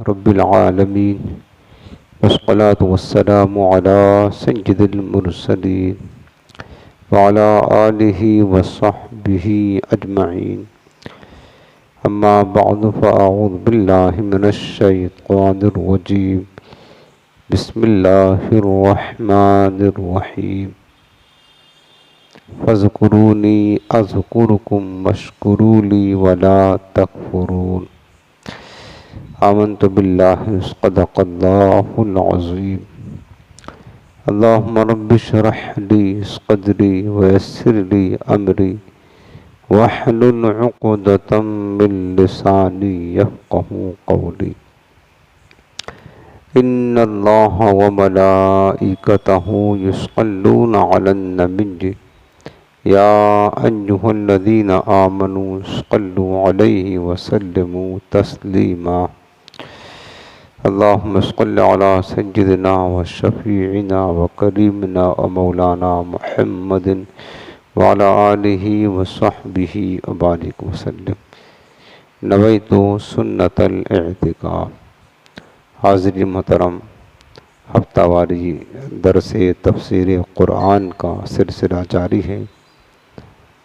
رب العالمين والصلاة والسلام على سيد المرسلين وعلى آله وصحبه أجمعين. أما بعد فأعوذ بالله من الشيطان الرجيم. بسم الله الرحمن الرحيم. فاذكروني أذكركم واشكروا لي ولا تكفرون. آمنت بالله صدق الله العظيم. اللهم رب اشرح لي صدري ويسر لي أمري واحلل عقدة من لساني يفقهوا قولي. إن الله وملائكته يصلون على النبي يا أيها الذين آمنوا صلوا عليه وسلموا تسليما. اللهم صل على سيدنا وشفيعنا وكريمنا ومولانا محمد وعلى آله وصحبه وبارك وسلم. نویت سنت الاعتکاف. حاضرین محترم، ہفتہ واری درس تفسیر قرآن کا سلسلہ جاری ہے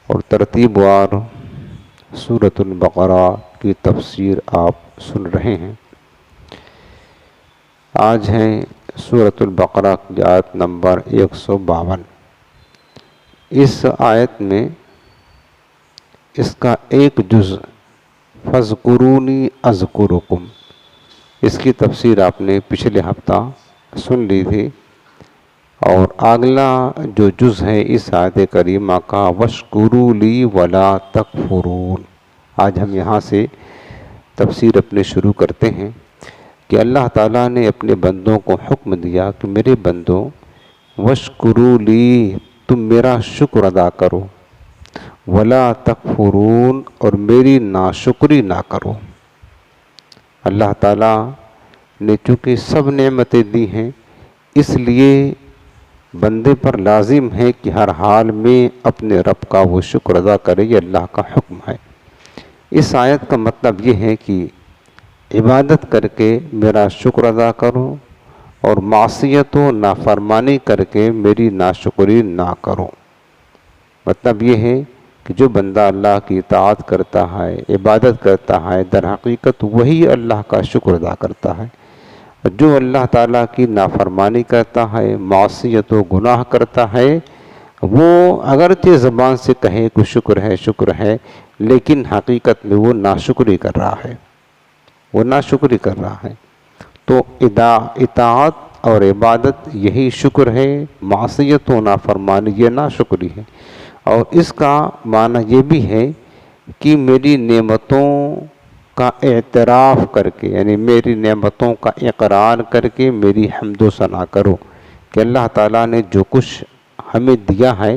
اور ترتیب وار سورۃ البقرہ کی تفسیر آپ سن رہے ہیں. آج ہیں سورۃ البقرہ کی آیت نمبر 152. اس آیت میں اس کا ایک جز فَاذْكُرُونِي أَذْكُرُكُمْ، اس کی تفسیر آپ نے پچھلے ہفتہ سن لی تھی، اور اگلا جو جز ہے اس آیت کریمہ کا وَاشْكُرُوا لِي وَلَا تَكْفُرُونَ. آج ہم یہاں سے تفسیر اپنے شروع کرتے ہیں کہ اللہ تعالیٰ نے اپنے بندوں کو حکم دیا کہ میرے بندوں وَاشْكُرُوا لِي، تم میرا شکر ادا کرو، وَلَا تَكْفُرُونَ، اور میری ناشکری نہ کرو. اللہ تعالیٰ نے چونکہ سب نعمتیں دی ہیں، اس لیے بندے پر لازم ہے کہ ہر حال میں اپنے رب کا وہ شکر ادا کرے. یہ اللہ کا حکم ہے. اس آیت کا مطلب یہ ہے کہ عبادت کر کے میرا شکر ادا کرو اور معصیت و نافرمانی کر کے میری ناشکری نہ کرو. مطلب یہ ہے کہ جو بندہ اللہ کی اطاعت کرتا ہے، عبادت کرتا ہے، در حقیقت وہی اللہ کا شکر ادا کرتا ہے. جو اللہ تعالیٰ کی نافرمانی کرتا ہے، معصیت و گناہ کرتا ہے، وہ اگرچہ زبان سے کہے کہ شکر ہے، لیکن حقیقت میں وہ ناشکری کر رہا ہے، تو اطاعت اور عبادت یہی شکر ہے، معصیت و نافرمانی یہ ناشکری ہے. اور اس کا معنی یہ بھی ہے کہ میری نعمتوں کا اعتراف کر کے، یعنی میری نعمتوں کا اقرار کر کے میری حمد و ثنا کرو کہ اللہ تعالیٰ نے جو کچھ ہمیں دیا ہے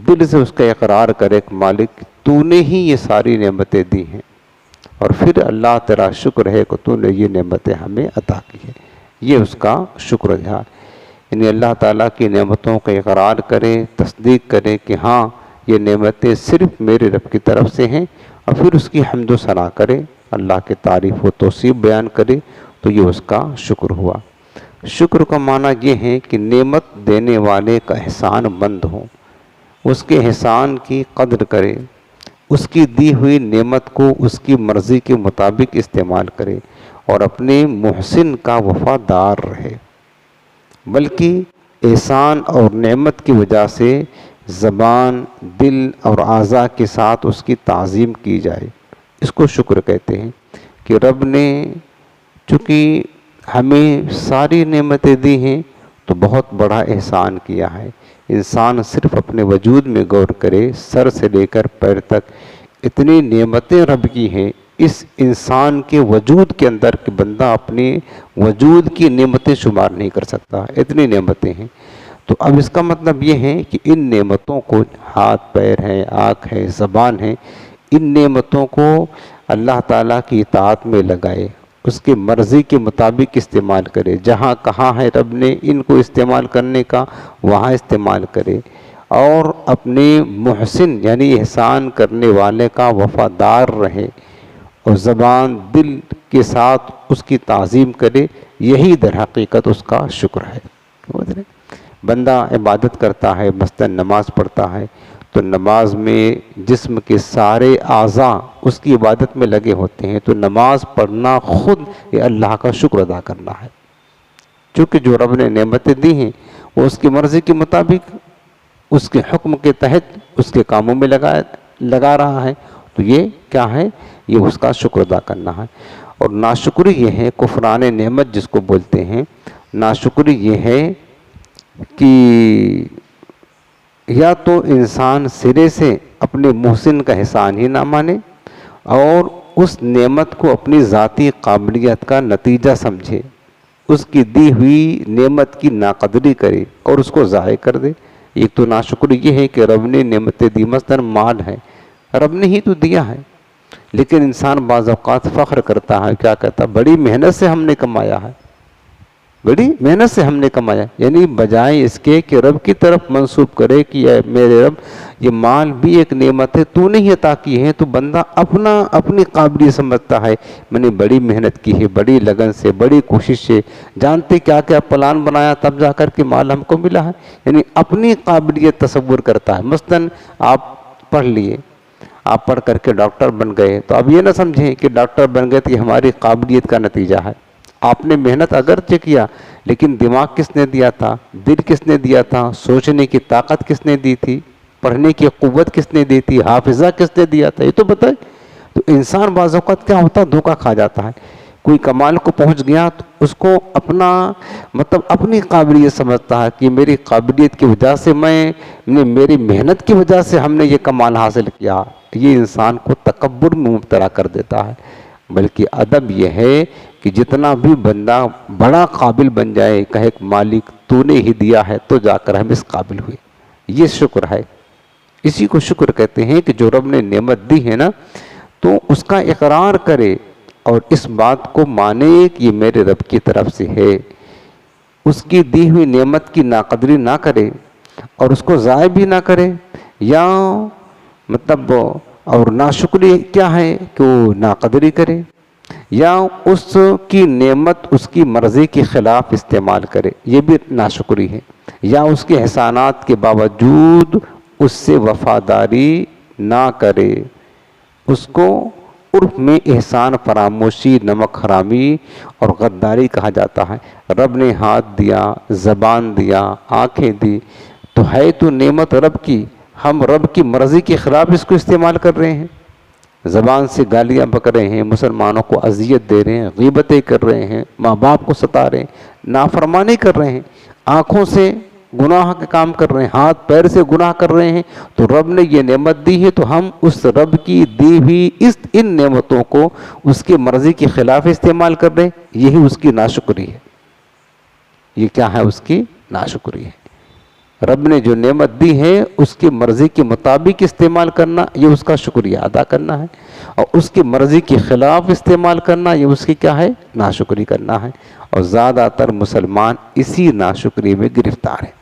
دل سے اس کا اقرار کرے کہ مالک تو نے ہی یہ ساری نعمتیں دی ہیں، اور پھر اللہ تیرا شکر ہے کہ تو نے یہ نعمتیں ہمیں عطا کی ہیں. یہ اس کا شکر ہے. یعنی اللہ تعالیٰ کی نعمتوں کا اقرار کرے، تصدیق کرے کہ ہاں یہ نعمتیں صرف میرے رب کی طرف سے ہیں، اور پھر اس کی حمد و ثنا کرے، اللہ کی تعریف و توصیف بیان کرے، تو یہ اس کا شکر ہوا. شکر کا معنی یہ ہے کہ نعمت دینے والے کا احسان مند ہو، اس کے احسان کی قدر کرے، اس کی دی ہوئی نعمت کو اس کی مرضی کے مطابق استعمال کرے اور اپنے محسن کا وفادار رہے. بلکہ احسان اور نعمت کی وجہ سے زبان، دل اور اعضاء کے ساتھ اس کی تعظیم کی جائے. اس کو شکر کہتے ہیں کہ رب نے چونکہ ہمیں ساری نعمتیں دی ہیں تو بہت بڑا احسان کیا ہے. انسان صرف اپنے وجود میں غور کرے، سر سے لے کر پیر تک اتنی نعمتیں رب کی ہیں. اس انسان کے وجود کے اندر کہ بندہ اپنے وجود کی نعمتیں شمار نہیں کر سکتا، اتنی نعمتیں ہیں. تو اب اس کا مطلب یہ ہے کہ ان نعمتوں کو، ہاتھ پیر ہے، آنکھ ہے، زبان ہے، ان نعمتوں کو اللہ تعالیٰ کی اطاعت میں لگائے، اس کی مرضی کے مطابق استعمال کرے. جہاں کہاں ہے رب نے ان کو استعمال کرنے کا، وہاں استعمال کرے، اور اپنے محسن یعنی احسان کرنے والے کا وفادار رہے اور زبان دل کے ساتھ اس کی تعظیم کرے، یہی در حقیقت اس کا شکر ہے۔ سمجھ رہے؟ بندہ عبادت کرتا ہے، مثلا نماز پڑھتا ہے، تو نماز میں جسم کے سارے اعضاء اس کی عبادت میں لگے ہوتے ہیں، تو نماز پڑھنا خود یہ اللہ کا شکر ادا کرنا ہے، چونکہ جو رب نے نعمتیں دی ہیں وہ اس کی مرضی کے مطابق اس کے حکم کے تحت اس کے کاموں میں لگا رہا ہے، تو یہ کیا ہے؟ یہ اس کا شکر ادا کرنا ہے۔ اور ناشکری یہ ہے، کفران نعمت جس کو بولتے ہیں، ناشکری یہ ہے کہ یا تو انسان سرے سے اپنے محسن کا احسان ہی نہ مانے اور اس نعمت کو اپنی ذاتی قابلیت کا نتیجہ سمجھے، اس کی دی ہوئی نعمت کی ناقدری کرے اور اس کو ضائع کر دے۔ ایک تو ناشکری یہ ہے کہ رب نے نعمتیں دی، مثلا مال ہے، رب نے ہی تو دیا ہے، لیکن انسان بعض اوقات فخر کرتا ہے، کیا کہتا ہے؟ بڑی محنت سے ہم نے کمایا ہے، بڑی محنت سے ہم نے کمایا، یعنی بجائے اس کے کہ رب کی طرف منسوب کرے کہ اے میرے رب یہ مال بھی ایک نعمت ہے، تو نے ہی عطا کی ہے، تو بندہ اپنی قابلیت سمجھتا ہے، میں نے بڑی محنت کی ہے، بڑی لگن سے، بڑی کوشش سے، جانتے کیا کیا پلان بنایا تب جا کر کے مال ہم کو ملا ہے، یعنی اپنی قابلیت تصور کرتا ہے۔ مثلا آپ پڑھ لیے، آپ پڑھ کر کے ڈاکٹر بن گئے، تو اب یہ نہ سمجھیں کہ ڈاکٹر بن گئے تو یہ ہماری قابلیت کا نتیجہ ہے۔ آپ نے محنت اگرچہ کیا، لیکن دماغ کس نے دیا تھا؟ دل کس نے دیا تھا؟ سوچنے کی طاقت کس نے دی تھی؟ پڑھنے کی قوت کس نے دی تھی؟ حافظہ کس نے دیا تھا؟ یہ تو بتائے۔ تو انسان بعض اوقات کیا ہوتا ہے؟ دھوکہ کھا جاتا ہے، کوئی کمال کو پہنچ گیا تو اس کو اپنی قابلیت سمجھتا ہے کہ میری قابلیت کی وجہ سے میری محنت کی وجہ سے ہم نے یہ کمال حاصل کیا۔ یہ انسان کو تکبر میں مبتلا کر دیتا ہے، بلکہ ادب یہ ہے کہ جتنا بھی بندہ بڑا قابل بن جائے، کہے کہ مالک تو نے ہی دیا ہے تو جا کر ہم اس قابل ہوئے، یہ شکر ہے۔ اسی کو شکر کہتے ہیں کہ جو رب نے نعمت دی ہے نا، تو اس کا اقرار کرے اور اس بات کو مانے کہ یہ میرے رب کی طرف سے ہے، اس کی دی ہوئی نعمت کی ناقدری نہ کرے اور اس کو ضائع بھی نہ کرے، یا اور ناشکری کیا ہے کہ وہ ناقدری کرے یا اس کی نعمت اس کی مرضی کے خلاف استعمال کرے، یہ بھی ناشکری ہے، یا اس کے احسانات کے باوجود اس سے وفاداری نہ کرے، اس کو عرف میں احسان فراموشی، نمک حرامی اور غداری کہا جاتا ہے۔ رب نے ہاتھ دیا، زبان دیا، آنکھیں دی، تو ہے تو نعمت رب کی، ہم رب کی مرضی کے خلاف اس کو استعمال کر رہے ہیں، زبان سے گالیاں بک رہے ہیں، مسلمانوں کو اذیت دے رہے ہیں، غیبتیں کر رہے ہیں، ماں باپ کو ستا رہے ہیں، نافرمانی کر رہے ہیں، آنکھوں سے گناہ کے کام کر رہے ہیں، ہاتھ پیر سے گناہ کر رہے ہیں، تو رب نے یہ نعمت دی ہے تو ہم اس رب کی دی ہوئی ان نعمتوں کو اس کی مرضی کے خلاف استعمال کر رہے ہیں، یہی اس کی ناشکری ہے۔ یہ کیا ہے؟ اس کی ناشکری ہے۔ رب نے جو نعمت دی ہے اس کی مرضی کے مطابق استعمال کرنا، یہ اس کا شکریہ ادا کرنا ہے، اور اس کی مرضی کے خلاف استعمال کرنا، یہ اس کی کیا ہے؟ ناشکری کرنا ہے۔ اور زیادہ تر مسلمان اسی ناشکری میں گرفتار ہیں،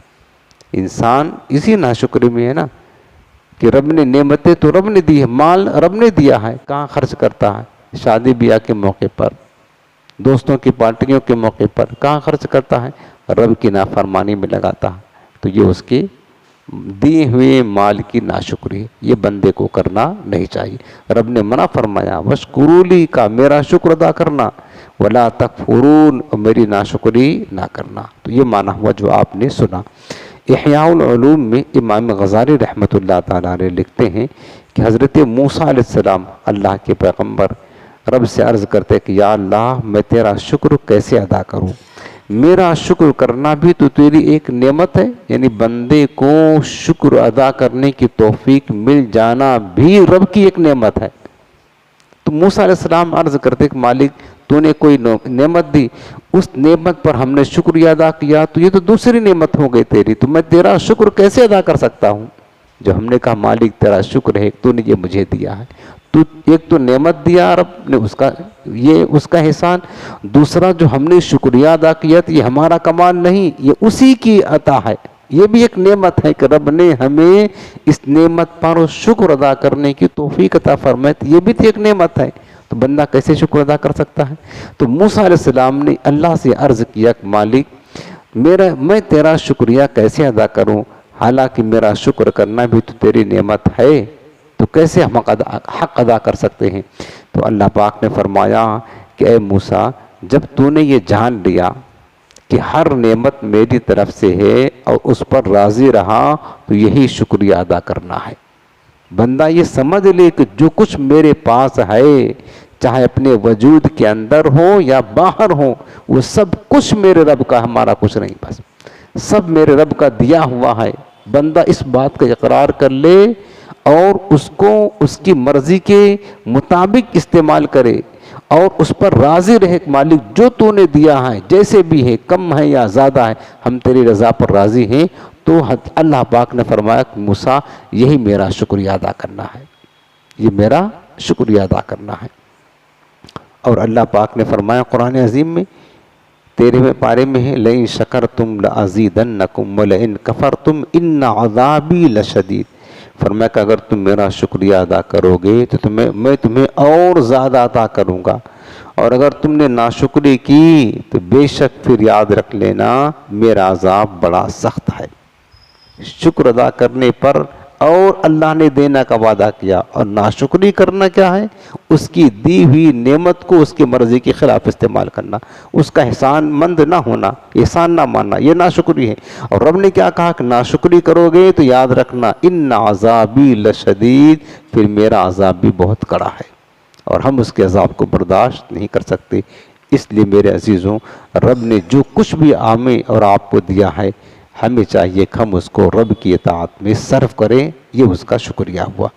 انسان اسی ناشکری میں ہے نا، کہ رب نے نعمتیں تو رب نے دی ہے، مال رب نے دیا ہے، کہاں خرچ کرتا ہے؟ شادی بیاہ کے موقع پر، دوستوں کی پارٹیوں کے موقع پر کہاں خرچ کرتا ہے؟ رب کی نافرمانی میں لگاتا ہے، تو یہ اس کی دیے ہوئے مال کی ناشکری ہے، یہ بندے کو کرنا نہیں چاہیے۔ رب نے منع فرمایا وَاشْكُرُوا لِي کا میرا شکر ادا کرنا، وَلَا تَكْفُرُونَ اور میری ناشکری نہ کرنا، تو یہ معنی ہوا جو آپ نے سنا۔ احیاء العلوم میں امام غزالی رحمۃ اللہ تعالیٰ علیہ لکھتے ہیں کہ حضرت موسیٰ علیہ السلام اللہ کے پیغمبر رب سے عرض کرتے کہ یا اللہ میں تیرا شکر کیسے ادا کروں؟ میرا شکر کرنا بھی تو تیری ایک نعمت ہے، یعنی بندے کو شکر ادا کرنے کی توفیق مل جانا بھی رب کی ایک نعمت ہے۔ تو موسیٰ علیہ السلام عرض کرتے کہ مالک تو نے کوئی نعمت دی، اس نعمت پر ہم نے شکریہ ادا کیا تو یہ تو دوسری نعمت ہو گئی تیری، تو میں تیرا شکر کیسے ادا کر سکتا ہوں؟ جو ہم نے کہا مالک تیرا شکر ہے، تو نے یہ مجھے دیا ہے، تو ایک تو نعمت دیا رب نے، اس کا احسان، دوسرا جو ہم نے شکریہ ادا کیا تو یہ ہمارا کمال نہیں، یہ اسی کی عطا ہے، یہ بھی ایک نعمت ہے کہ رب نے ہمیں اس نعمت پر شکر ادا کرنے کی توفیق عطا فرمائی، یہ بھی تو ایک نعمت ہے۔ تو بندہ کیسے شکر ادا کر سکتا ہے؟ تو موسیٰ علیہ السلام نے اللہ سے عرض کیا کہ مالک میں تیرا شکریہ کیسے ادا کروں، حالانکہ میرا شکر کرنا بھی تو تیری نعمت ہے، تو کیسے ہم حق ادا کر سکتے ہیں؟ تو اللہ پاک نے فرمایا کہ اے موسیٰ، جب تو نے یہ جان لیا کہ ہر نعمت میری طرف سے ہے اور اس پر راضی رہا، تو یہی شکریہ ادا کرنا ہے۔ بندہ یہ سمجھ لے کہ جو کچھ میرے پاس ہے، چاہے اپنے وجود کے اندر ہو یا باہر ہو، وہ سب کچھ میرے رب کا، ہمارا کچھ نہیں، بس سب میرے رب کا دیا ہوا ہے۔ بندہ اس بات کا اقرار کر لے اور اس کو اس کی مرضی کے مطابق استعمال کرے اور اس پر راضی رہے کہ مالک جو تو نے دیا ہے، جیسے بھی ہے، کم ہے یا زیادہ ہے، ہم تیری رضا پر راضی ہیں، تو اللہ پاک نے فرمایا کہ موسیٰ یہی میرا شکریہ ادا کرنا ہے، یہ میرا شکریہ ادا کرنا ہے۔ اور اللہ پاک نے فرمایا قرآن عظیم میں 13ویں پارے میں ہے لَإِن شَكَرْتُمْ لَأَزِيدَنَّكُمْ وَلَئِن كَفَرْتُمْ إِنَّ عَذَابِي لَشَدِيدٌ۔ فرمایا کہ اگر تم میرا شکریہ ادا کرو گے تو میں تمہیں اور زیادہ عطا کروں گا، اور اگر تم نے ناشکری کی تو بے شک پھر یاد رکھ لینا میرا عذاب بڑا سخت ہے۔ شکر ادا کرنے پر اور اللہ نے دینا کا وعدہ کیا، اور ناشکری کرنا کیا ہے؟ اس کی دی ہوئی نعمت کو اس کی مرضی کے خلاف استعمال کرنا، اس کا احسان مند نہ ہونا، احسان نہ ماننا، یہ ناشکری ہے۔ اور رب نے کیا کہا کہ ناشکری کرو گے تو یاد رکھنا ان عذابی لشدید، پھر میرا عذاب بھی بہت کڑا ہے اور ہم اس کے عذاب کو برداشت نہیں کر سکتے۔ اس لیے میرے عزیزوں، رب نے جو کچھ بھی ہمیں اور آپ کو دیا ہے، ہمیں چاہیے کہ ہم اس کو رب کی اطاعت میں صرف کریں، یہ اس کا شکریہ ہوا۔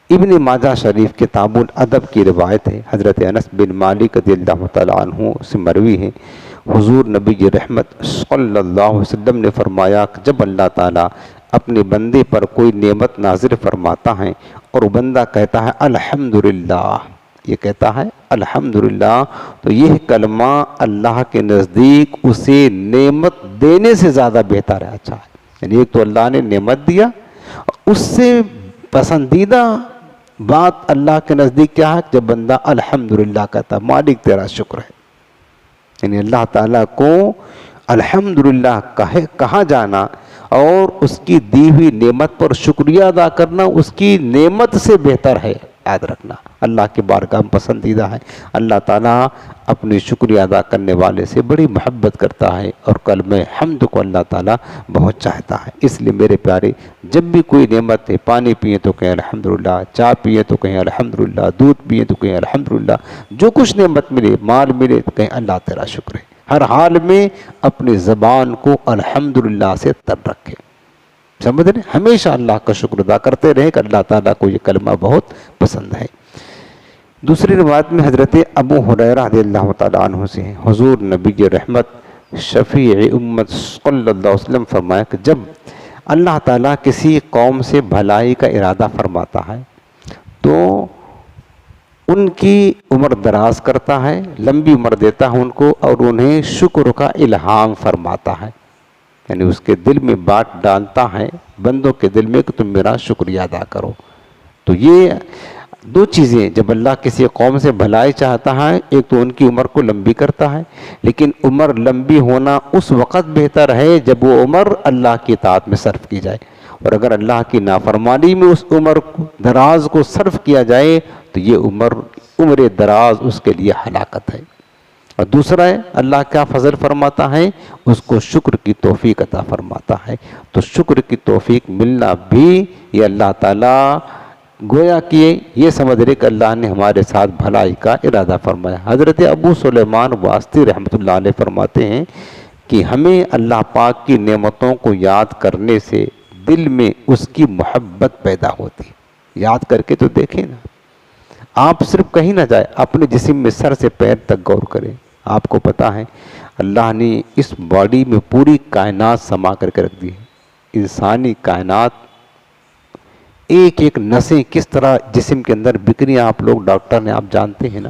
ابن ماجہ شریف کتاب الادب کی روایت ہے، حضرت انس بن مالک رضی اللہ تعالیٰ عنہ سے مروی ہے، حضور نبی رحمت صلی اللہ علیہ وسلم نے فرمایا کہ جب اللہ تعالیٰ اپنے بندے پر کوئی نعمت نازل فرماتا ہے اور وہ بندہ کہتا ہے الحمدللہ، یہ کہتا ہے الحمدللہ، تو یہ کلمہ اللہ کے نزدیک اسے نعمت دینے سے زیادہ بہتر ہے، اچھا ہے۔ یعنی ایک تو اللہ نے نعمت دیا، اس سے پسندیدہ بات اللہ کے نزدیک کیا ہے؟ جب بندہ الحمدللہ کہتا ہے، مالک تیرا شکر ہے۔ یعنی اللہ تعالیٰ کو الحمدللہ کہا جانا اور اس کی دی ہوئی نعمت پر شکریہ ادا کرنا اس کی نعمت سے بہتر ہے، یاد رکھنا۔ اللہ کی بارگاہ میں پسندیدہ ہے۔ اللہ تعالیٰ اپنی شکریہ ادا کرنے والے سے بڑی محبت کرتا ہے اور کلمہ حمد کو اللہ تعالیٰ بہت چاہتا ہے۔ اس لیے میرے پیارے، جب بھی کوئی نعمت ہے، پانی پیئے تو کہیں الحمدللہ، چائے پیئے تو کہیں الحمدللہ، دودھ پیئے تو کہیں الحمدللہ، جو کچھ نعمت ملے، مال ملے تو کہیں اللہ تیرا شکر ہے۔ ہر حال میں اپنی زبان کو الحمدللہ سے تر رکھے، سمجھ رہے؟ ہمیشہ اللہ کا شکر ادا کرتے رہیں کہ اللہ تعالیٰ کو یہ کلمہ بہت پسند ہے۔ دوسری روایت میں حضرت ابو ہریرہ رضی اللہ تعالیٰ عنہ سے ہے، حضور نبی رحمت شفیع امت صلی اللہ علیہ وسلم فرمایا کہ جب اللہ تعالیٰ کسی قوم سے بھلائی کا ارادہ فرماتا ہے تو ان کی عمر دراز کرتا ہے، لمبی عمر دیتا ہے ان کو، اور انہیں شکر کا الہام فرماتا ہے، یعنی اس کے دل میں بات ڈالتا ہے بندوں کے دل میں کہ تم میرا شکریہ ادا کرو۔ تو یہ دو چیزیں، جب اللہ کسی قوم سے بھلائی چاہتا ہے، ایک تو ان کی عمر کو لمبی کرتا ہے، لیکن عمر لمبی ہونا اس وقت بہتر ہے جب وہ عمر اللہ کی اطاعت میں صرف کی جائے، اور اگر اللہ کی نافرمانی میں اس عمر دراز کو صرف کیا جائے تو یہ عمر دراز اس کے لیے ہلاکت ہے۔ اور دوسرا ہے اللہ کیا فضل فرماتا ہے، اس کو شکر کی توفیق عطا فرماتا ہے۔ تو شکر کی توفیق ملنا بھی یہ اللہ تعالیٰ گویا کہ یہ سمجھ رہے کہ اللہ نے ہمارے ساتھ بھلائی کا ارادہ فرمایا۔ حضرت ابو سلیمان واسطی رحمۃ اللہ علیہ فرماتے ہیں کہ ہمیں اللہ پاک کی نعمتوں کو یاد کرنے سے دل میں اس کی محبت پیدا ہوتی۔ یاد کر کے تو دیکھیں نا، آپ صرف کہیں نہ جائے، اپنے جسم میں سر سے پیر تک غور کریں۔ آپ کو پتا ہے اللہ نے اس باڈی میں پوری کائنات سما کر کے رکھ دی ہے، انسانی کائنات، ایک ایک نسیں کس طرح جسم کے اندر بکھری، آپ لوگ ڈاکٹر نے، آپ جانتے ہیں نا،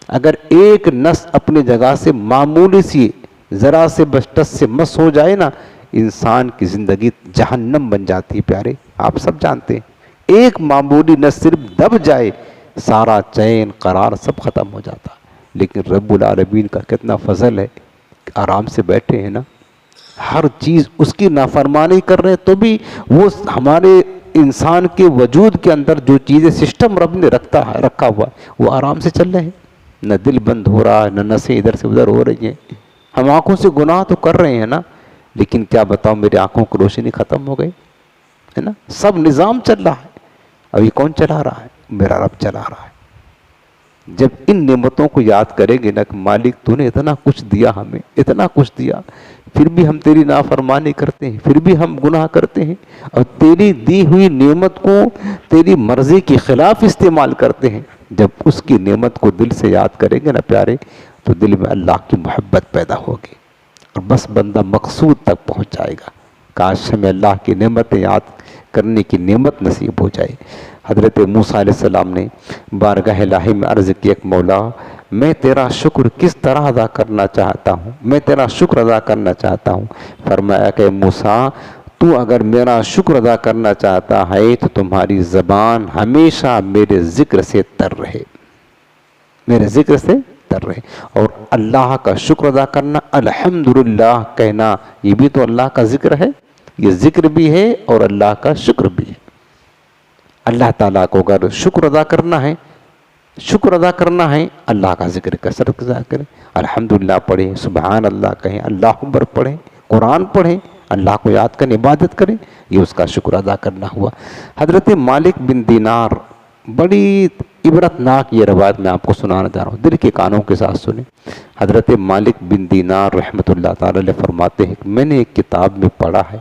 اگر ایک نس اپنی جگہ سے معمولی سی ذرا سے بس ٹس سے مس ہو جائے نا، انسان کی زندگی جہنم بن جاتی ہے۔ پیارے آپ سب جانتے ہیں، ایک معمولی نس صرف دب جائے، سارا چین قرار سب ختم ہو جاتا ہے۔ لیکن رب العالمین کا کتنا فضل ہے، آرام سے بیٹھے ہیں نا، ہر چیز اس کی نافرمانی کر رہے ہیں تو بھی وہ ہمارے انسان کے وجود کے اندر جو چیزیں سسٹم رب نے رکھا ہوا ہے وہ آرام سے چل رہے ہیں، نہ دل بند ہو رہا ہے، نہ نسیں ادھر سے ادھر ہو رہی ہیں۔ ہم آنکھوں سے گناہ تو کر رہے ہیں نا، لیکن کیا بتاؤں میری آنکھوں کی روشنی ختم ہو گئی ہے نا، سب نظام چل رہا ہے۔ ابھی کون چلا رہا ہے؟ میرا رب چلا رہا ہے۔ جب ان نعمتوں کو یاد کریں گے نا کہ مالک تو نے اتنا کچھ دیا، ہمیں اتنا کچھ دیا، پھر بھی ہم تیری نافرمانی کرتے ہیں، پھر بھی ہم گناہ کرتے ہیں اور تیری دی ہوئی نعمت کو تیری مرضی کے خلاف استعمال کرتے ہیں، جب اس کی نعمت کو دل سے یاد کریں گے نا پیارے، تو دل میں اللہ کی محبت پیدا ہوگی اور بس بندہ مقصود تک پہنچ جائے گا۔ کاش ہمیں اللہ کی نعمتیں یاد کرنے کی نعمت نصیب ہو جائے۔ حضرت موسیٰ علیہ السلام نے بارگاہ الہی میں عرض کیا کہ مولا میں تیرا شکر کس طرح ادا کرنا چاہتا ہوں، میں تیرا شکر ادا کرنا چاہتا ہوں۔ فرمایا کہ موسیٰ تو اگر میرا شکر ادا کرنا چاہتا ہے تو تمہاری زبان ہمیشہ میرے ذکر سے تر رہے، میرے ذکر سے تر رہے، اور اللہ کا شکر ادا کرنا، الحمدللہ کہنا، یہ بھی تو اللہ کا ذکر ہے، یہ ذکر بھی ہے اور اللہ کا شکر بھی ہے۔ اللہ تعالیٰ کو اگر شکر ادا کرنا ہے، شکر ادا کرنا ہے، اللہ کا ذکر کثرت سے کریں، الحمدللہ پڑھیں، سبحان اللہ کہیں، اللہ اکبر پڑھیں، قرآن پڑھیں، اللہ کو یاد کریں، عبادت کریں، یہ اس کا شکر ادا کرنا ہوا۔ حضرت مالک بن دینار، بڑی عبرت ناک یہ روایت میں آپ کو سنانا چاہ رہا ہوں، دل کے کانوں کے ساتھ سنیں۔ حضرت مالک بن دینار رحمۃ اللہ تعالی علیہ فرماتے ہیں کہ میں نے ایک کتاب میں پڑھا ہے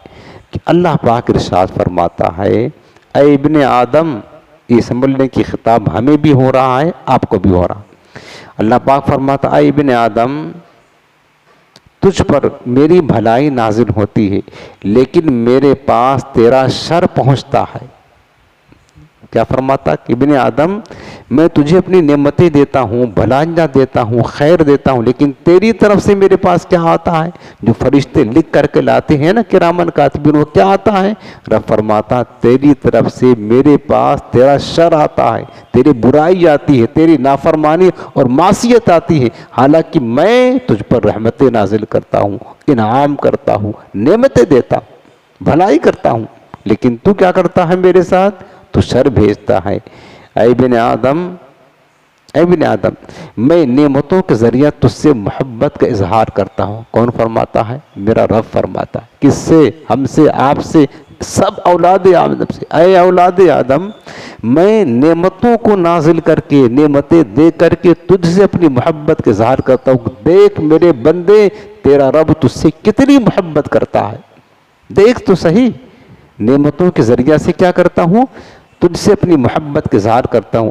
کہ اللہ پاک ارشاد فرماتا ہے، اے ابن آدم، یہ سمجھنے کی خطاب ہمیں بھی ہو رہا ہے، آپ کو بھی ہو رہا ہے۔ اللہ پاک فرماتا ہے، اے ابن آدم، تجھ پر میری بھلائی نازل ہوتی ہے لیکن میرے پاس تیرا شر پہنچتا ہے۔ کیا فرماتا کہ ابن آدم میں تجھے اپنی نعمتیں دیتا ہوں، بھلائیاں دیتا ہوں، خیر دیتا ہوں، لیکن تیری طرف سے میرے پاس کیا آتا ہے؟ جو فرشتے لکھ کر کے لاتے ہیں نا کرامن کاتبین، وہ کیا آتا ہے؟ رب فرماتا تیری طرف سے میرے پاس تیرا شر آتا ہے، تیری برائی آتی ہے، تیری نافرمانی اور معصیت آتی ہے، حالانکہ میں تجھ پر رحمتیں نازل کرتا ہوں، انعام کرتا ہوں، نعمتیں دیتا ہوں، بھلائی کرتا ہوں، لیکن تو کیا کرتا ہے میرے ساتھ؟ تو شر بھیجتا ہے۔ اے ابن آدم، اے ابن آدم، میں نعمتوں کے ذریعہ تجھ سے محبت کا اظہار کرتا ہوں۔ کون فرماتا ہے؟ میرا رب فرماتا ہے۔ کس سے؟ ہم سے، آپ سے، سب اولاد آدم سے۔ اے اولاد آدم، میں نعمتوں کو نازل کر کے، نعمتیں دے کر کے تجھ سے اپنی محبت کا اظہار کرتا ہوں۔ دیکھ میرے بندے، تیرا رب تجھ سے کتنی محبت کرتا ہے، دیکھ تو صحیح، نعمتوں کے ذریعہ سے کیا کرتا ہوں؟ تجھ سے اپنی محبت کا اظہار کرتا ہوں،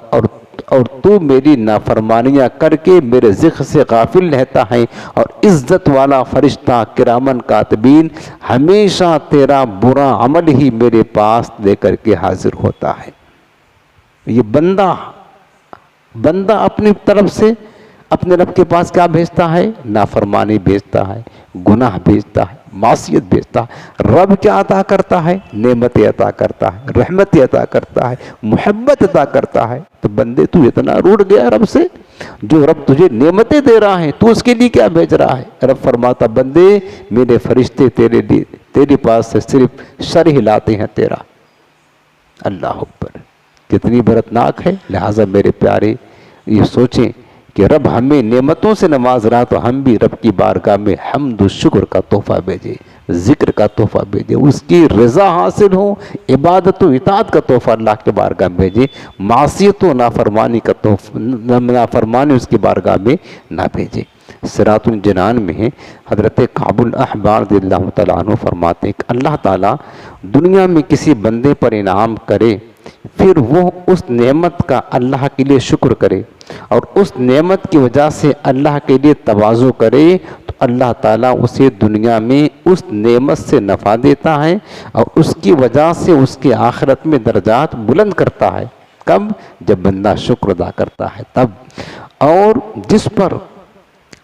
اور تو میری نافرمانیاں کر کے میرے ذکر سے غافل رہتا ہے، اور عزت والا فرشتہ کرامن کاتبین ہمیشہ تیرا برا عمل ہی میرے پاس لے کر کے حاضر ہوتا ہے۔ یہ بندہ اپنی طرف سے اپنے رب کے پاس کیا بھیجتا ہے؟ نافرمانی بھیجتا ہے، گناہ بھیجتا ہے، معصیت بھیجتا ہے۔ رب کیا عطا کرتا ہے؟ نعمت عطا کرتا ہے، رحمت عطا کرتا ہے، محبت عطا کرتا ہے۔ تو بندے تو اتنا روٹ گیا رب سے، جو رب تجھے نعمتیں دے رہا ہے تو اس کے لیے کیا بھیج رہا ہے؟ رب فرماتا بندے میرے فرشتے تیرے لیے، تیرے پاس سے صرف شر ہی لاتے ہیں تیرا۔ اللہ اکبر، کتنی برتناک ہے۔ لہٰذا میرے پیارے یہ سوچیں کہ رب ہمیں نعمتوں سے نواز رہا تو ہم بھی رب کی بارگاہ میں حمد و شکر کا تحفہ بھیجے، ذکر کا تحفہ بھیجے، اس کی رضا حاصل ہو، عبادت و اطاعت کا تحفہ اللہ کے بارگاہ میں بھیجے، معصیت و نافرمانی کا تحفہ، نافرمانی اس کی بارگاہ میں نہ بھیجے۔ صراط الجنان میں ہے، حضرت کعب الاحبار رضی اللہ تعالیٰ عنہ فرماتے ہیں کہ اللہ تعالیٰ دنیا میں کسی بندے پر انعام کرے، پھر وہ اس نعمت کا اللہ کے لیے شکر کرے اور اس نعمت کی وجہ سے اللہ کے لیے تواضع کرے، تو اللہ تعالیٰ اسے دنیا میں اس نعمت سے نفع دیتا ہے اور اس کی وجہ سے اس کے آخرت میں درجات بلند کرتا ہے۔ کب؟ جب بندہ شکر ادا کرتا ہے تب۔ اور جس پر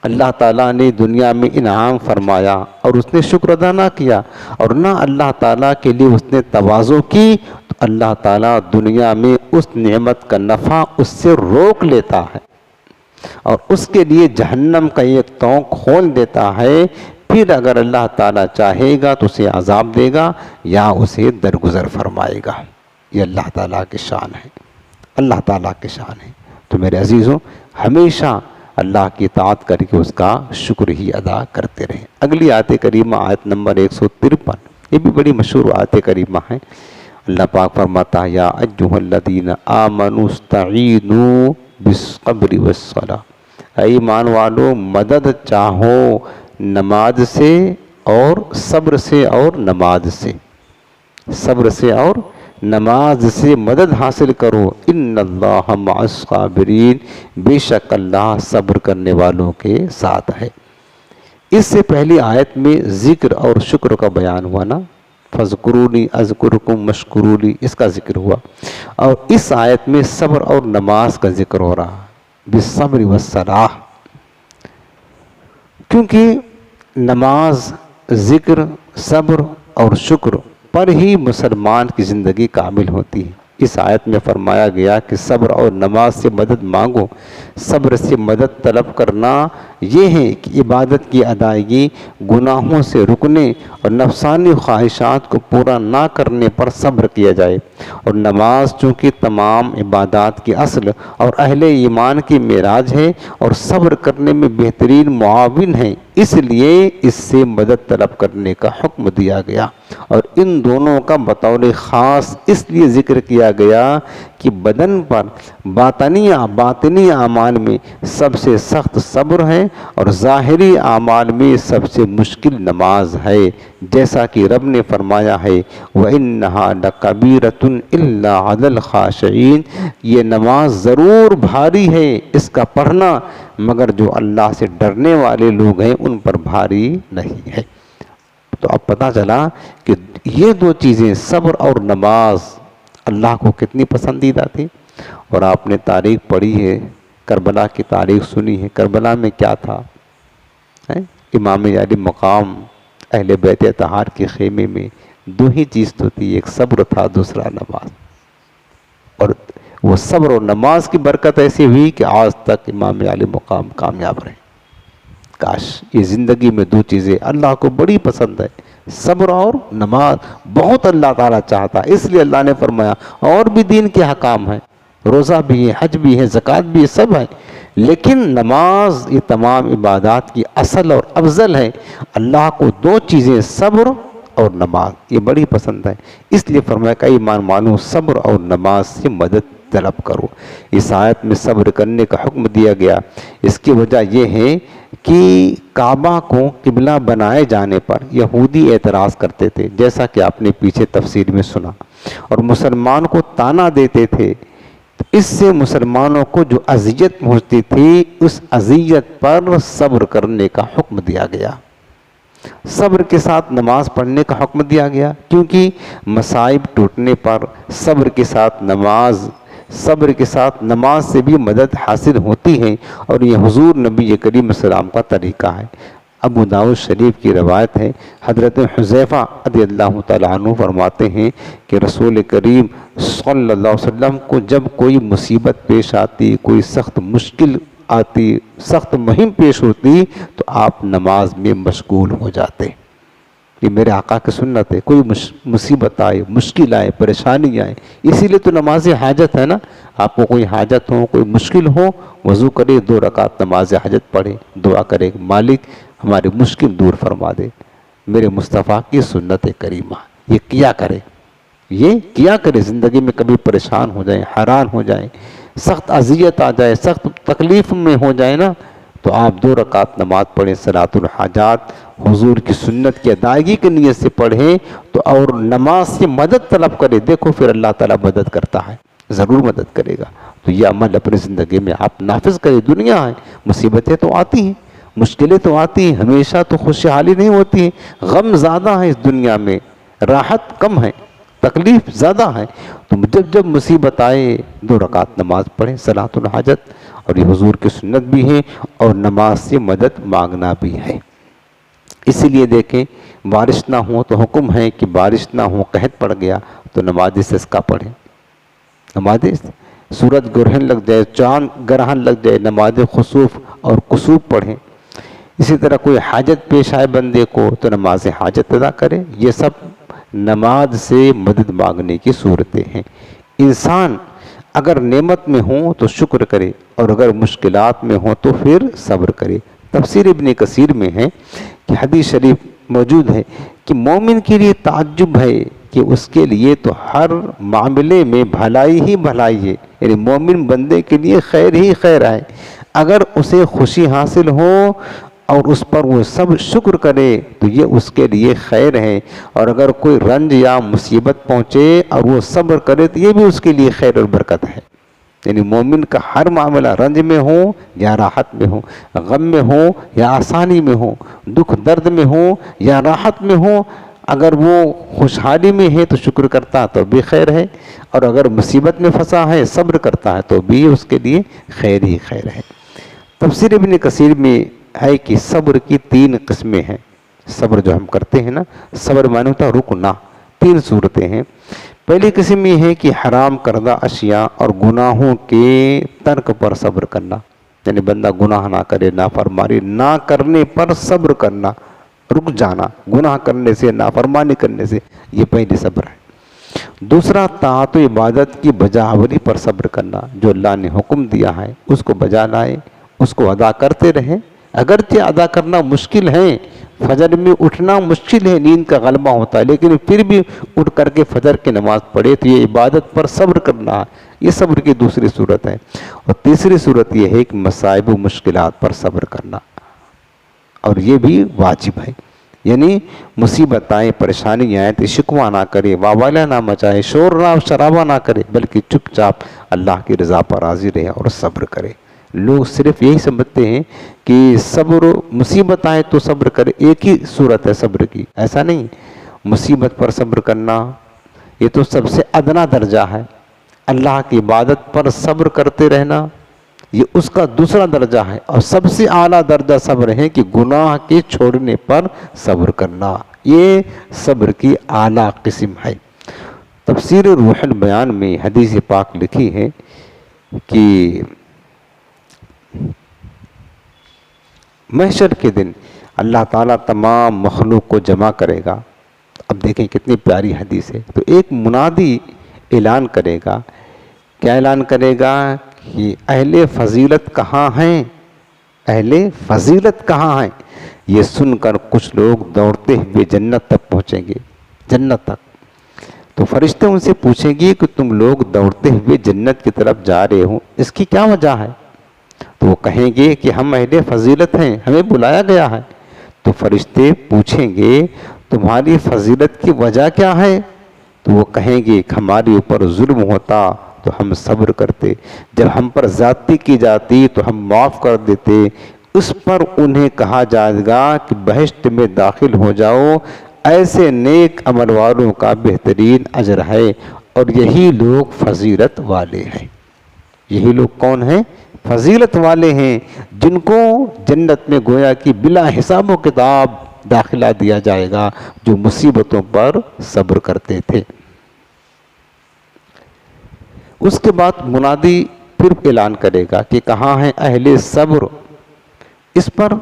اللہ تعالیٰ نے دنیا میں انعام فرمایا اور اس نے شکر ادا نہ کیا اور نہ اللہ تعالیٰ کے لیے اس نے تواضع کی، تو اللہ تعالیٰ دنیا میں اس نعمت کا نفع اس سے روک لیتا ہے اور اس کے لیے جہنم کا ایک طوق کھول دیتا ہے. پھر اگر اللہ تعالیٰ چاہے گا تو اسے عذاب دے گا یا اسے درگزر فرمائے گا. یہ اللہ تعالیٰ کی شان ہے، اللہ تعالیٰ کی شان ہے. تو میرے عزیزوں، ہمیشہ اللہ کی اطاعت کر کے اس کا شکر ہی ادا کرتے رہیں. اگلی آیت کریمہ آیت نمبر 153، یہ بھی بڑی مشہور آیت کریمہ ہے. اللہ پاک فرماتا ہے یا ایھا الذین آمنوا استعینوا بالصبر والصلاۃ، اے ایمان والو مدد چاہو نماز سے اور صبر سے اور نماز سے، صبر سے اور نماز سے مدد حاصل کرو. ان اللہ مع الصابرین، بے شک اللہ صبر کرنے والوں کے ساتھ ہے. اس سے پہلی آیت میں ذکر اور شکر کا بیان ہوا نا، فاذکرونی اذکرکم واشکروا لی، اس کا ذکر ہوا. اور اس آیت میں صبر اور نماز کا ذکر ہو رہا، بالصبر والصلاۃ. کیونکہ نماز، ذکر، صبر اور شکر پر ہی مسلمان کی زندگی کامل ہوتی ہے. اس آیت میں فرمایا گیا کہ صبر اور نماز سے مدد مانگو. صبر سے مدد طلب کرنا یہ ہے کہ عبادت کی ادائیگی، گناہوں سے رکنے اور نفسانی خواہشات کو پورا نہ کرنے پر صبر کیا جائے. اور نماز چونکہ تمام عبادات کی اصل اور اہل ایمان کی معراج ہے اور صبر کرنے میں بہترین معاون ہے، اس لیے اس سے مدد طلب کرنے کا حکم دیا گیا. اور ان دونوں کا بطور خاص اس لیے ذکر کیا گیا کہ بدن پر باطنی اعمال میں سب سے سخت صبر ہے اور ظاہری اعمال میں سب سے مشکل نماز ہے. جیسا کہ رب نے فرمایا ہے وَإِنَّهَا لَكَبِيرَةٌ إِلَّا عَلَى الْخَاشِعِينَ، یہ نماز ضرور بھاری ہے اس کا پڑھنا، مگر جو اللہ سے ڈرنے والے لوگ ہیں ان پر بھاری نہیں ہے. تو اب پتہ چلا کہ یہ دو چیزیں صبر اور نماز اللہ کو کتنی پسندیدہ تھی. اور آپ نے تاریخ پڑھی ہے، کربلا کی تاریخ سنی ہے. کربلا میں کیا تھا؟ امام علی مقام اہل بیت اطہار کے خیمے میں دو ہی چیز تو تھی، ایک صبر تھا، دوسرا نماز. اور وہ صبر اور نماز کی برکت ایسی ہوئی کہ آج تک امام علی مقام کامیاب رہے. کاش یہ زندگی میں دو چیزیں اللہ کو بڑی پسند ہے، صبر اور نماز. بہت اللہ تعالیٰ چاہتا ہے، اس لیے اللہ نے فرمایا اور بھی دین کے حکام ہیں، روزہ بھی ہے، حج بھی ہے، زکوٰۃ بھی ہے، سب ہے، لیکن نماز یہ تمام عبادات کی اصل اور افضل ہے. اللہ کو دو چیزیں صبر اور نماز یہ بڑی پسند ہے، اس لیے فرمایا کہ ایمان والو صبر اور نماز سے مدد طلب کرو. اس آیت میں صبر کرنے کا حکم دیا گیا. اس کی وجہ یہ ہے کہ کعبہ کو قبلہ بنائے جانے پر یہودی اعتراض کرتے تھے، جیسا کہ آپ نے پیچھے تفسیر میں سنا، اور مسلمان کو طعنہ دیتے تھے. اس سے مسلمانوں کو جو اذیت پہنچتی تھی اس اذیت پر صبر کرنے کا حکم دیا گیا. صبر کے ساتھ نماز پڑھنے کا حکم دیا گیا، کیونکہ مصائب ٹوٹنے پر صبر کے ساتھ نماز سے بھی مدد حاصل ہوتی ہے. اور یہ حضور نبی کریم صلی اللہ علیہ وسلم کا طریقہ ہے. ابو داؤد شریف کی روایت ہے، حضرت حذیفہ رضی اللہ تعالیٰ عنہ فرماتے ہیں کہ رسول کریم صلی اللہ علیہ وسلم کو جب کوئی مصیبت پیش آتی، کوئی سخت مشکل آتی، سخت مہم پیش ہوتی، تو آپ نماز میں مشغول ہو جاتے. یہ میرے آقا کی سنت ہے. کوئی مصیبت آئے، مشکل آئے، پریشانی آئے، اسی لیے تو نماز حاجت ہے نا. آپ کو کوئی حاجت ہو، کوئی مشکل ہو، وضو کرے، 2 رکعت نماز حاجت پڑھے، دعا کرے مالک ہماری مشکل دور فرما دے. میرے مصطفیٰ کی سنت کریمہ یہ کیا کرے. زندگی میں کبھی پریشان ہو جائیں، حیران ہو جائیں، سخت اذیت آ جائے، سخت تکلیف میں ہو جائے نا، تو آپ 2 رکعت نماز پڑھیں، صلاۃ الحاجات حضور کی سنت کی ادائیگی کی نیت سے پڑھیں تو، اور نماز سے مدد طلب کرے. دیکھو پھر اللہ تعالیٰ مدد کرتا ہے، ضرور مدد کرے گا. تو یہ عمل اپنی زندگی میں آپ نافذ کریں. دنیا ہے، مصیبتیں تو آتی ہیں، مشکلیں تو آتی ہیں، ہمیشہ تو خوشحالی نہیں ہوتی ہے. غم زیادہ ہے اس دنیا میں، راحت کم ہے، تکلیف زیادہ ہے. تو جب مصیبت آئے 2 رکعت نماز پڑھیں، صلاۃ الحاجت. اور یہ حضور کی سنت بھی ہے اور نماز سے مدد مانگنا بھی ہے. اسی لیے دیکھیں بارش نہ ہو تو حکم ہے کہ بارش نہ ہو، قحط پڑ گیا تو نماز استسقا پڑھیں، نماز سورج گرہن لگ جائے، چاند گرہن لگ جائے، نماز خسوف اور کسوف پڑھیں۔ اسی طرح کوئی حاجت پیش آئے بندے کو تو نماز حاجت ادا کرے۔ یہ سب نماز سے مدد مانگنے کی صورتیں ہیں۔ انسان اگر نعمت میں ہوں تو شکر کرے، اور اگر مشکلات میں ہوں تو پھر صبر کرے۔ تفسیر ابن کثیر میں ہے کہ حدیث شریف موجود ہے کہ مومن کے لیے تعجب ہے کہ اس کے لیے تو ہر معاملے میں بھلائی ہی بھلائی ہے، یعنی مومن بندے کے لیے خیر ہی خیر ہے۔ اگر اسے خوشی حاصل ہو اور اس پر وہ سب شکر کرے تو یہ اس کے لیے خیر ہے، اور اگر کوئی رنج یا مصیبت پہنچے اور وہ صبر کرے تو یہ بھی اس کے لیے خیر اور برکت ہے۔ یعنی مومن کا ہر معاملہ رنج میں ہو یا راحت میں ہو، غم میں ہو یا آسانی میں ہو، دکھ درد میں ہو یا راحت میں ہو، اگر وہ خوشحالی میں ہے تو شکر کرتا تو بھی خیر ہے، اور اگر مصیبت میں پھنسا ہے صبر کرتا ہے تو بھی اس کے لیے خیر ہی خیر ہے۔ تفسیر ابن کثیر میں ہے کہ صبر کی 3 قسمیں ہیں۔ صبر جو ہم کرتے ہیں نا، صبر معنی ہوتا ہے رکنا۔ 3 صورتیں ہیں۔ پہلی قسم یہ ہے کہ حرام کردہ اشیاء اور گناہوں کے ترک پر صبر کرنا، یعنی بندہ گناہ نہ کرے، نافرمانی نہ کرنے پر صبر کرنا، رک جانا گناہ کرنے سے، نافرمانی کرنے سے، یہ پہلی صبر ہے۔ دوسرا طاعت و عبادت کی بجاوری پر صبر کرنا، جو اللہ نے حکم دیا ہے اس کو بجا لائے، اس کو ادا کرتے رہیں، اگرچہ ادا کرنا مشکل ہے، فجر میں اٹھنا مشکل ہے، نیند کا غلبہ ہوتا ہے، لیکن پھر بھی اٹھ کر کے فجر کی نماز پڑھے تو یہ عبادت پر صبر کرنا ہے، یہ صبر کی دوسری صورت ہے۔ اور تیسری صورت یہ ہے کہ مصائب و مشکلات پر صبر کرنا، اور یہ بھی واجب ہے، یعنی مصیبت آئے، پریشانی آئے تو شکوہ نہ کرے، واویلا نہ مچائے، شور نہ شرابہ نہ کرے، بلکہ چپ چاپ اللہ کی رضا پر راضی رہے اور صبر کرے۔ لوگ صرف یہی سمجھتے ہیں کہ صبر، مصیبت آئے تو صبر کرے، ایک ہی صورت ہے صبر کی، ایسا نہیں۔ مصیبت پر صبر کرنا یہ تو سب سے ادنا درجہ ہے، اللہ کی عبادت پر صبر کرتے رہنا یہ اس کا دوسرا درجہ ہے، اور سب سے اعلیٰ درجہ صبر ہے کہ گناہ کے چھوڑنے پر صبر کرنا، یہ صبر کی اعلیٰ قسم ہے۔ تفسیر روح البیان میں حدیث پاک لکھی ہے کہ محشر کے دن اللہ تعالیٰ تمام مخلوق کو جمع کرے گا۔ اب دیکھیں کتنی پیاری حدیث ہے۔ تو ایک منادی اعلان کرے گا، کیا اعلان کرے گا کہ اہل فضیلت کہاں ہیں، اہل فضیلت کہاں ہیں۔ یہ سن کر کچھ لوگ دوڑتے ہوئے جنت تک پہنچیں گے، جنت تک۔ تو فرشتے ان سے پوچھیں گے کہ تم لوگ دوڑتے ہوئے جنت کی طرف جا رہے ہو، اس کی کیا وجہ ہے؟ تو وہ کہیں گے کہ ہم اہل فضیلت ہیں، ہمیں بلایا گیا ہے۔ تو فرشتے پوچھیں گے تمہاری فضیلت کی وجہ کیا ہے؟ تو وہ کہیں گے کہ ہمارے اوپر ظلم ہوتا تو ہم صبر کرتے، جب ہم پر زیادتی کی جاتی تو ہم معاف کر دیتے۔ اس پر انہیں کہا جائے گا کہ بہشت میں داخل ہو جاؤ، ایسے نیک عمل والوں کا بہترین اجر ہے، اور یہی لوگ فضیلت والے ہیں۔ یہی لوگ کون ہیں؟ فضیلت والے ہیں، جن کو جنت میں گویا کہ بلا حساب و کتاب داخلہ دیا جائے گا، جو مصیبتوں پر صبر کرتے تھے۔ اس کے بعد منادی پھر اعلان کرے گا کہ کہاں ہیں اہل صبر۔ اس پر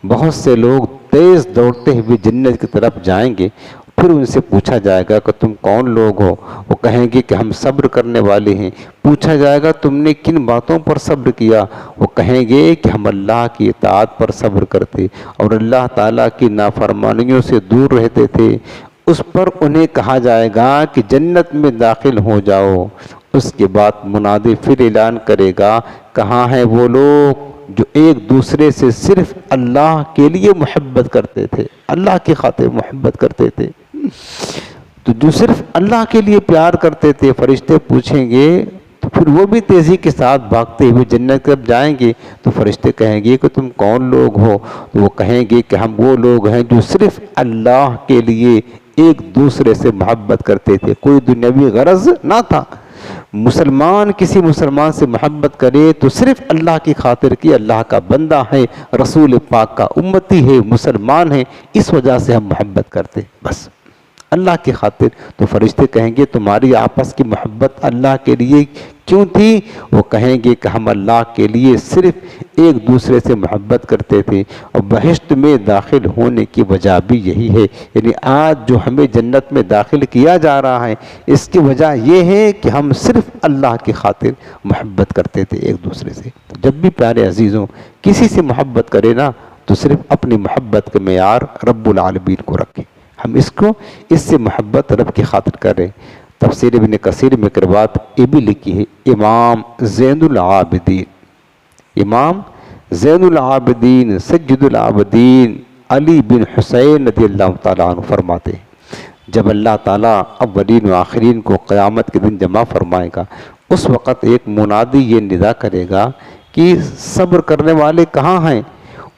بہت سے لوگ تیز دوڑتے ہوئے جنت کی طرف جائیں گے، پھر ان سے پوچھا جائے گا کہ تم کون لوگ ہو؟ وہ کہیں گے کہ ہم صبر کرنے والے ہیں۔ پوچھا جائے گا تم نے کن باتوں پر صبر کیا؟ وہ کہیں گے کہ ہم اللہ کی اطاعت پر صبر کرتے اور اللہ تعالیٰ کی نافرمانیوں سے دور رہتے تھے۔ اس پر انہیں کہا جائے گا کہ جنت میں داخل ہو جاؤ۔ اس کے بعد منادی پھر اعلان کرے گا کہاں ہیں وہ لوگ جو ایک دوسرے سے صرف اللہ کے لیے محبت کرتے تھے، اللہ کی خاطر محبت کرتے تھے، تو جو صرف اللہ کے لیے پیار کرتے تھے۔ فرشتے پوچھیں گے تو پھر وہ بھی تیزی کے ساتھ بھاگتے ہوئے جنت کی طرف جائیں گے۔ تو فرشتے کہیں گے کہ تم کون لوگ ہو؟ تو وہ کہیں گے کہ ہم وہ لوگ ہیں جو صرف اللہ کے لیے ایک دوسرے سے محبت کرتے تھے، کوئی دنیاوی غرض نہ تھا۔ مسلمان کسی مسلمان سے محبت کرے تو صرف اللہ کی خاطر کی، اللہ کا بندہ ہے، رسول پاک کا امتی ہے، مسلمان ہے، اس وجہ سے ہم محبت کرتے، بس اللہ کی خاطر. تو فرشتے کہیں گے تمہاری آپس کی محبت اللہ کے لیے کیوں تھی؟ وہ کہیں گے کہ ہم اللہ کے لیے صرف ایک دوسرے سے محبت کرتے تھے، اور بہشت میں داخل ہونے کی وجہ بھی یہی ہے. یعنی آج جو ہمیں جنت میں داخل کیا جا رہا ہے اس کی وجہ یہ ہے کہ ہم صرف اللہ کی خاطر محبت کرتے تھے ایک دوسرے سے. جب بھی پیارے عزیزوں کسی سے محبت کرے نا تو صرف اپنی محبت کا معیار رب العالمین کو رکھیں. ہم اس سے محبت رب کی خاطر کریں. تفسیر ابن کثیر میں بات یہ بھی لکھی ہے. امام زین العابدین سید العابدین علی بن حسین رضی اللہ تعالیٰ عنہ فرماتے ہیں جب اللہ تعالیٰ اولین و آخرین کو قیامت کے دن جمع فرمائے گا اس وقت ایک منادی یہ ندا کرے گا کہ صبر کرنے والے کہاں ہیں،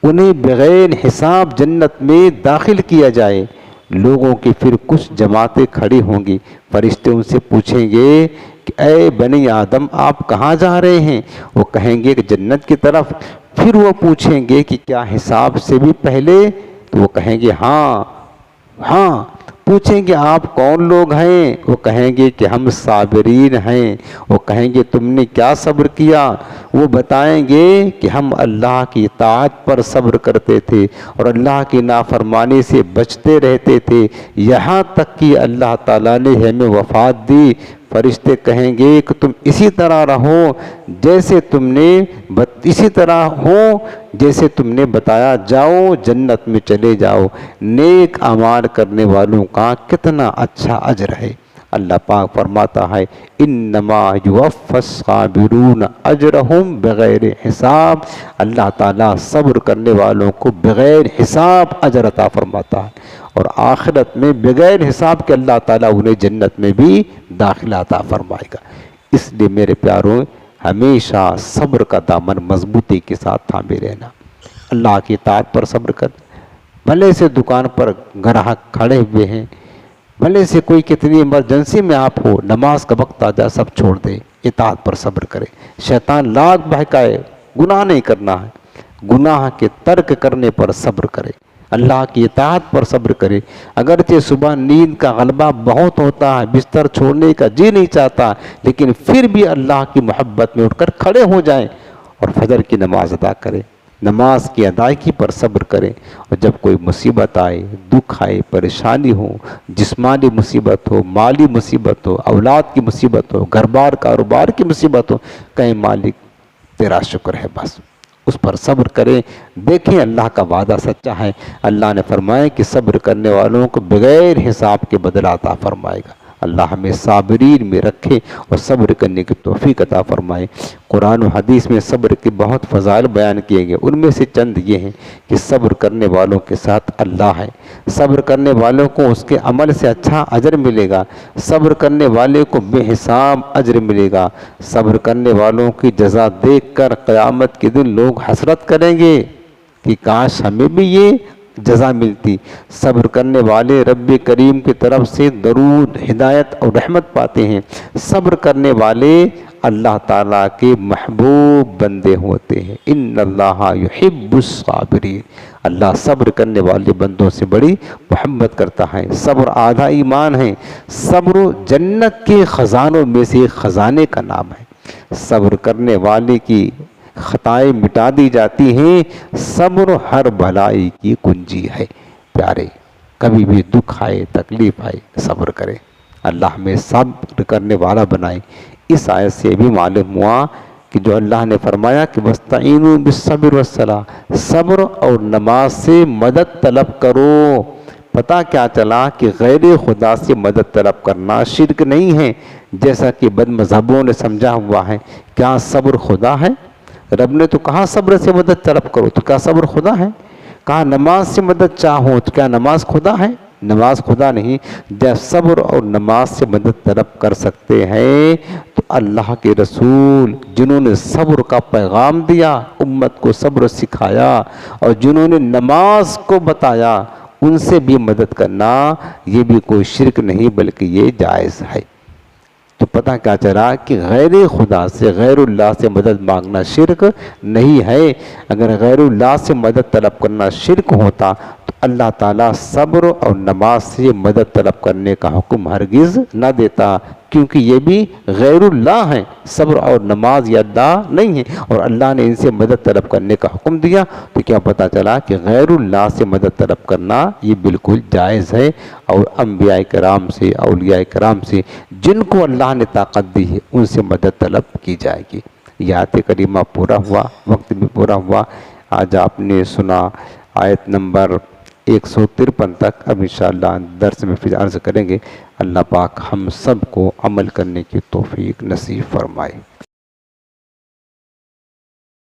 انہیں بغیر حساب جنت میں داخل کیا جائے. لوگوں کی پھر کچھ جماعتیں کھڑی ہوں گی. فرشتے ان سے پوچھیں گے کہ اے بنی آدم آپ کہاں جا رہے ہیں؟ وہ کہیں گے کہ جنت کی طرف. پھر وہ پوچھیں گے کہ کیا حساب سے بھی پہلے؟ تو وہ کہیں گے ہاں. پوچھیں گے آپ کون لوگ ہیں؟ وہ کہیں گے کہ ہم صابرین ہیں. وہ کہیں گے تم نے کیا صبر کیا؟ وہ بتائیں گے کہ ہم اللہ کی اطاعت پر صبر کرتے تھے اور اللہ کی نافرمانی سے بچتے رہتے تھے یہاں تک کہ اللہ تعالیٰ نے ہمیں وفات دی. فرشتے کہیں گے کہ تم اسی طرح رہو جیسے تم نے بتایا، جاؤ جنت میں چلے جاؤ. نیک اعمال کرنے والوں کا کتنا اچھا اجر ہے. اللہ پاک فرماتا ہے انما یوفی الصابرون اجرہم بغیر حساب. اللہ تعالیٰ صبر کرنے والوں کو بغیر حساب اجر عطا فرماتا ہے، اور آخرت میں بغیر حساب کے اللہ تعالیٰ انہیں جنت میں بھی داخلہ عطا فرمائے گا. اس لیے میرے پیاروں ہمیشہ صبر کا دامن مضبوطی کے ساتھ تھامے رہنا. اللہ کی اطاعت پر صبر کر. بھلے سے دکان پر گراہک کھڑے ہوئے ہیں، بھلے سے کوئی کتنی ایمرجنسی میں آپ ہو، نماز کا وقت آ جائے سب چھوڑ دے، اطاعت پر صبر کرے. شیطان لاکھ بہکائے، گناہ نہیں کرنا ہے، گناہ کے ترک کرنے پر صبر کرے، اللہ کی اطاعت پر صبر کرے. اگرچہ صبح نیند کا غلبہ بہت ہوتا ہے، بستر چھوڑنے کا جی نہیں چاہتا، لیکن پھر بھی اللہ کی محبت میں اٹھ کر کھڑے ہو جائیں اور فجر کی نماز ادا کرے. نماز کی ادائیگی پر صبر کریں. اور جب کوئی مصیبت آئے، دکھ آئے، پریشانی ہو، جسمانی مصیبت ہو، مالی مصیبت ہو، اولاد کی مصیبت ہو، گھر بار کاروبار کی مصیبت ہو، کہیں مالک تیرا شکر ہے، بس اس پر صبر کریں. دیکھیں اللہ کا وعدہ سچا ہے. اللہ نے فرمایا کہ صبر کرنے والوں کو بغیر حساب کے بدلہ عطا فرمائے گا. اللہ ہمیں صابرین میں رکھے اور صبر کرنے کی توفیق عطا فرمائے. قرآن و حدیث میں صبر کے بہت فضائل بیان کیے گئے. ان میں سے چند یہ ہیں کہ صبر کرنے والوں کے ساتھ اللہ ہے. صبر کرنے والوں کو اس کے عمل سے اچھا اجر ملے گا. صبر کرنے والے کو بے حساب اجر ملے گا. صبر کرنے والوں کی جزا دیکھ کر قیامت کے دن لوگ حسرت کریں گے کہ کاش ہمیں بھی یہ جزا ملتی. صبر کرنے والے رب کریم کی طرف سے درود، ہدایت اور رحمت پاتے ہیں. صبر کرنے والے اللہ تعالیٰ کے محبوب بندے ہوتے ہیں. ان اللہ یحب الصابرین. اللہ صبر کرنے والے بندوں سے بڑی محبت کرتا ہے. صبر آدھا ایمان ہے. صبر جنت کے خزانوں میں سے ایک خزانے کا نام ہے. صبر کرنے والے کی خطائیں مٹا دی جاتی ہیں. صبر ہر بھلائی کی کنجی ہے. پیارے کبھی بھی دکھ آئے، تکلیف آئے، صبر کرے. اللہ ہمیں صبر کرنے والا بنائے. اس آیت سے بھی معلوم ہوا کہ جو اللہ نے فرمایا کہ وَاسْتَعِینُوا بِالصَّبْرِ وَالصَّلَاةِ، صبر اور نماز سے مدد طلب کرو. پتہ کیا چلا کہ غیر خدا سے مدد طلب کرنا شرک نہیں ہے جیسا کہ بد مذہبوں نے سمجھا ہوا ہے. کیا صبر خدا ہے؟ رب نے تو کہا صبر سے مدد طلب کرو، تو کیا صبر خدا ہے؟ کہا نماز سے مدد چاہو، تو کیا نماز خدا ہے؟ نماز خدا نہیں. جب صبر اور نماز سے مدد طلب کر سکتے ہیں تو اللہ کے رسول جنہوں نے صبر کا پیغام دیا، امت کو صبر سکھایا، اور جنہوں نے نماز کو بتایا، ان سے بھی مدد کرنا یہ بھی کوئی شرک نہیں بلکہ یہ جائز ہے. تو پتہ کیا چلا کہ غیر خدا سے، غیر اللہ سے مدد مانگنا شرک نہیں ہے. اگر غیر اللہ سے مدد طلب کرنا شرک ہوتا تو اللہ تعالیٰ صبر اور نماز سے مدد طلب کرنے کا حکم ہرگز نہ دیتا، کیونکہ یہ بھی غیر اللہ ہیں، صبر اور نماز یہ اللہ نہیں ہیں، اور اللہ نے ان سے مدد طلب کرنے کا حکم دیا، تو کیا پتہ چلا کہ غیر اللہ سے مدد طلب کرنا یہ بالکل جائز ہے، اور انبیاء کرام سے، اولیاء کرام سے، جن کو اللہ نے طاقت دی ہے، ان سے مدد طلب کی جائے گی۔ یہ آیت کریمہ پورا ہوا، وقت بھی پورا ہوا۔ آج آپ نے سنا آیت نمبر 153 تک، اب انشاءاللہ درس میں پھر عرض کریں گے۔ اللہ پاک ہم سب کو عمل کرنے کی توفیق نصیب فرمائے۔